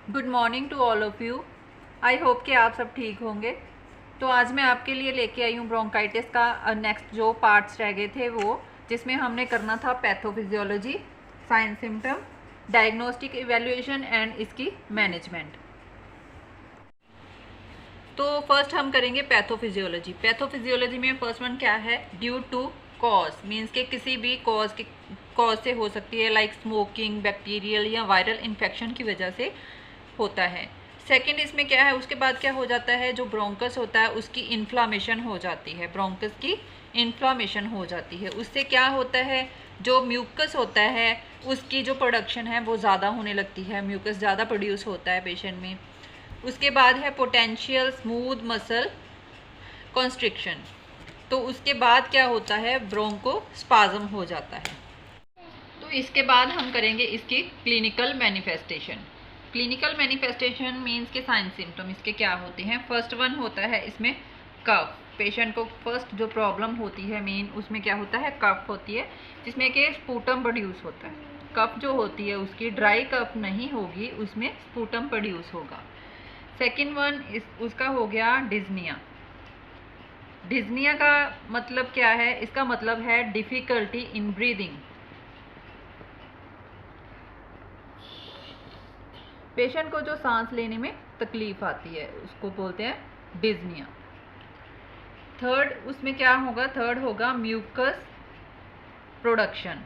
Good morning to all of you. I hope कि आप सब ठीक होंगे। तो आज मैं आपके लिए लेके आई हूँ ब्रोंकाइटिस का नेक्स्ट जो पार्ट्स रह गए थे वो, जिसमें हमने करना था pathophysiology, sign symptom, diagnostic evaluation and इसकी मैनेजमेंट। तो फर्स्ट हम करेंगे पैथोफिजियोलॉजी। पैथोफिजियोलॉजी में फर्स्ट वन क्या है? ड्यू टू कॉज, मीन्स के किसी भी कॉज से हो सकती है, लाइक स्मोकिंग, बैक्टीरियल या वायरल इन्फेक्शन की वजह से होता है। सेकंड इसमें क्या है, उसके बाद क्या हो जाता है, जो ब्रोंकस होता है उसकी इन्फ्लामेशन हो जाती है, ब्रोंकस की इन्फ्लामेशन हो जाती है। उससे क्या होता है, जो म्यूकस होता है उसकी जो प्रोडक्शन है वो ज़्यादा होने लगती है, म्यूकस ज़्यादा प्रोड्यूस होता है पेशेंट में। उसके बाद है पोटेंशियल स्मूथ मसल कॉन्स्ट्रिक्शन। तो उसके बाद क्या होता है, ब्रोंको स्पाज्म हो जाता है। तो इसके बाद हम करेंगे इसकी clinical manifestation. Clinical manifestation means के साइन सिम्टम इसके क्या होते हैं। फर्स्ट वन होता है इसमें कफ। पेशेंट को फर्स्ट जो प्रॉब्लम होती है मेन, उसमें क्या होता है, कफ होती है, जिसमें कि स्पूटम प्रोड्यूस होता है। कफ जो होती है उसकी ड्राई कफ नहीं होगी, उसमें स्पूटम प्रोड्यूस होगा। सेकेंड वन उसका हो गया डिज्निया। डिज्निया का मतलब क्या है, इसका मतलब है डिफ़िकल्टी इन ब्रीदिंग। पेशेंट को जो सांस लेने में तकलीफ आती है उसको बोलते हैं डिज्निया। थर्ड उसमें क्या होगा, थर्ड होगा म्यूकस प्रोडक्शन।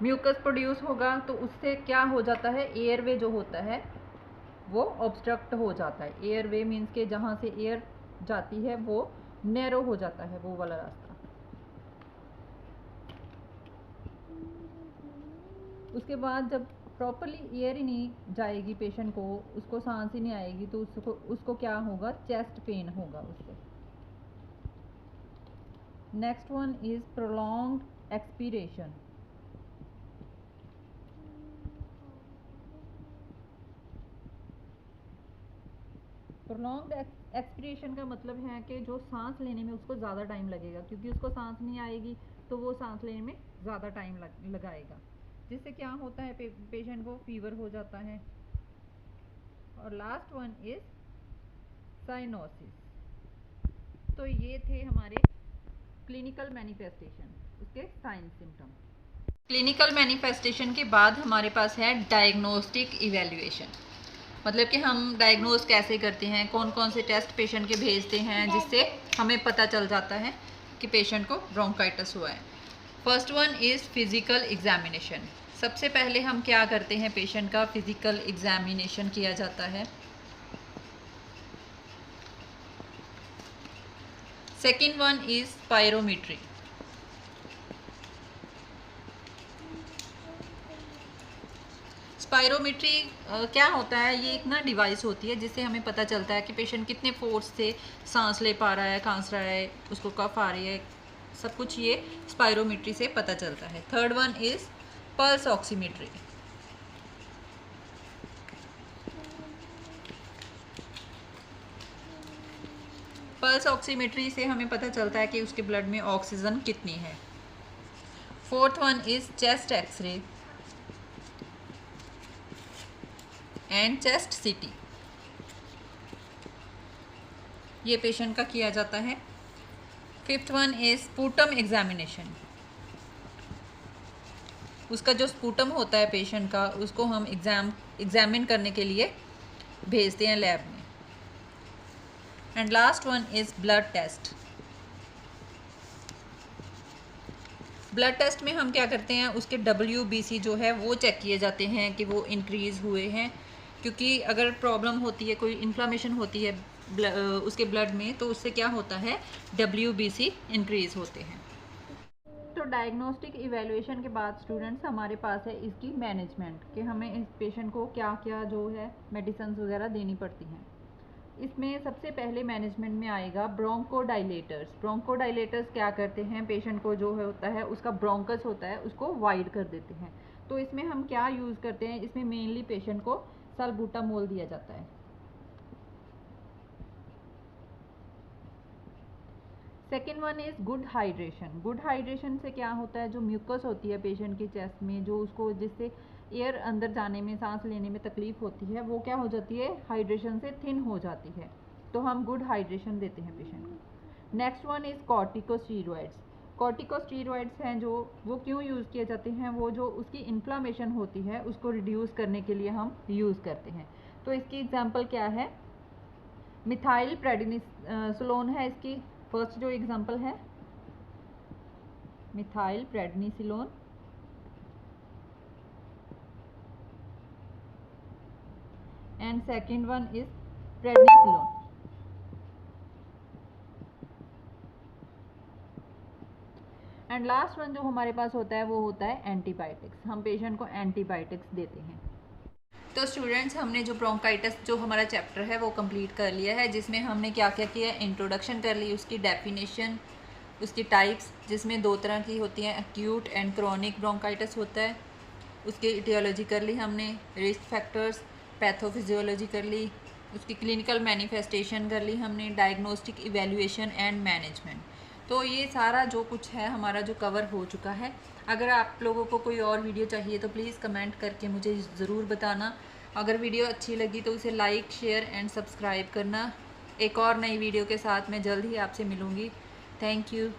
म्यूकस प्रोड्यूस होगा तो उससे क्या हो जाता है, एयरवे जो होता है वो ऑब्स्ट्रक्ट हो जाता है। एयरवे मीन्स के जहाँ से एयर जाती है वो नैरो हो जाता है, वो वाला रास्ता। उसके बाद जब प्रॉपरली एयर ही नहीं जाएगी पेशेंट को, उसको सांस ही नहीं आएगी, तो उसको क्या होगा, चेस्ट पेन होगा उससे। Next one is prolonged expiration. Prolonged expiration का मतलब है कि जो सांस लेने में उसको ज़्यादा टाइम लगेगा, क्योंकि उसको सांस नहीं आएगी तो वो सांस लेने में ज़्यादा टाइम लगाएगा, जिससे क्या होता है, पेशेंट को फीवर हो जाता है। और लास्ट वन इज साइनोसिस। तो ये थे हमारे क्लिनिकल मैनिफेस्टेशन, उसके साइन सिम्टम। क्लिनिकल मैनिफेस्टेशन के बाद हमारे पास है डायग्नोस्टिक इवेल्युएशन। मतलब कि हम डायग्नोज कैसे करते हैं, कौन कौन से टेस्ट पेशेंट के भेजते हैं जिससे हमें पता चल जाता है कि पेशेंट को ब्रोंकाइटिस हुआ है। First one is physical examination. सबसे पहले हम क्या करते हैं, पेशेंट का फिज़िकल एग्जामिनेशन किया जाता है। Second one is spirometry. Spirometry क्या होता है, ये एक ना डिवाइस होती है जिससे हमें पता चलता है कि पेशेंट कितने फोर्स से सांस ले पा रहा है, खांस रहा है, उसको कफ आ रही है, सब कुछ ये स्पायरोमीट्री से पता चलता है। Third one is pulse oximetry. Pulse oximetry से हमें पता चलता है कि उसके ब्लड में ऑक्सीजन कितनी है। Fourth one is chest x-ray and chest CT. ये पेशेंट का किया जाता है। Fifth one is sputum examination. उसका जो स्पूटम होता है पेशेंट का, उसको हम एग्जामिन करने के लिए भेजते हैं लैब में। And last one is blood test. Blood test में हम क्या करते हैं, उसके WBC जो है वो चेक किए जाते हैं कि वो इंक्रीज़ हुए हैं, क्योंकि अगर प्रॉब्लम होती है, कोई इन्फ्लामेशन होती है उसके ब्लड में, तो उससे क्या होता है, WBC इंक्रीज़ होते हैं। तो डायग्नोस्टिक इवैल्यूएशन के बाद स्टूडेंट्स हमारे पास है इसकी मैनेजमेंट, कि हमें इस पेशेंट को क्या क्या जो है मेडिसिन वगैरह देनी पड़ती हैं। इसमें सबसे पहले मैनेजमेंट में आएगा ब्रोंकोडाइलेटर्स। ब्रोंकोडाइलेटर्स क्या करते हैं, पेशेंट को जो है होता है उसका ब्रोंकस होता है उसको वाइड कर देते हैं। तो इसमें हम क्या यूज़ करते हैं, इसमें मेनली पेशेंट को साल्बुटामोल दिया जाता है। Second one is good hydration. Good hydration से क्या होता है, जो म्यूकस होती है पेशेंट की चेस्ट में, जो उसको जिससे एयर अंदर जाने में, सांस लेने में तकलीफ होती है, वो क्या हो जाती है, हाइड्रेशन से थिन हो जाती है। तो हम गुड हाइड्रेशन देते हैं पेशेंट को। Next one is corticosteroids. Corticosteroids हैं जो, वो क्यों यूज़ किए जाते हैं, वो जो उसकी इन्फ्लामेशन होती है उसको रिड्यूस करने के लिए हम यूज़ करते हैं। तो इसकी एग्जांपल क्या है, मिथाइल प्रेडनिसोलोन है इसकी फर्स्ट जो एग्जांपल है, methyl prednisolone. And second one is prednisolone. And last one जो हमारे पास होता है वो होता है एंटीबायोटिक्स। हम पेशेंट को एंटीबायोटिक्स देते हैं। तो स्टूडेंट्स, हमने जो ब्रोंकाइटिस जो हमारा चैप्टर है वो कंप्लीट कर लिया है, जिसमें हमने क्या क्या किया, इंट्रोडक्शन कर ली, उसकी डेफिनेशन, उसकी टाइप्स, जिसमें 2 तरह की होती हैं, एक्यूट एंड क्रॉनिक ब्रोंकाइटिस होता है, उसकी इटियोलॉजी कर ली हमने, रिस्क फैक्टर्स, पैथोफिजियोलॉजी कर ली, उसकी क्लिनिकल मैनिफेस्टेशन कर ली हमने, डायग्नोस्टिक इवैल्यूएशन एंड मैनेजमेंट। तो ये सारा जो कुछ है हमारा जो कवर हो चुका है। अगर आप लोगों को कोई और वीडियो चाहिए तो प्लीज़ कमेंट करके मुझे ज़रूर बताना। अगर वीडियो अच्छी लगी तो उसे लाइक, शेयर एंड सब्सक्राइब करना। एक और नई वीडियो के साथ मैं जल्द ही आपसे मिलूँगी। Thank you.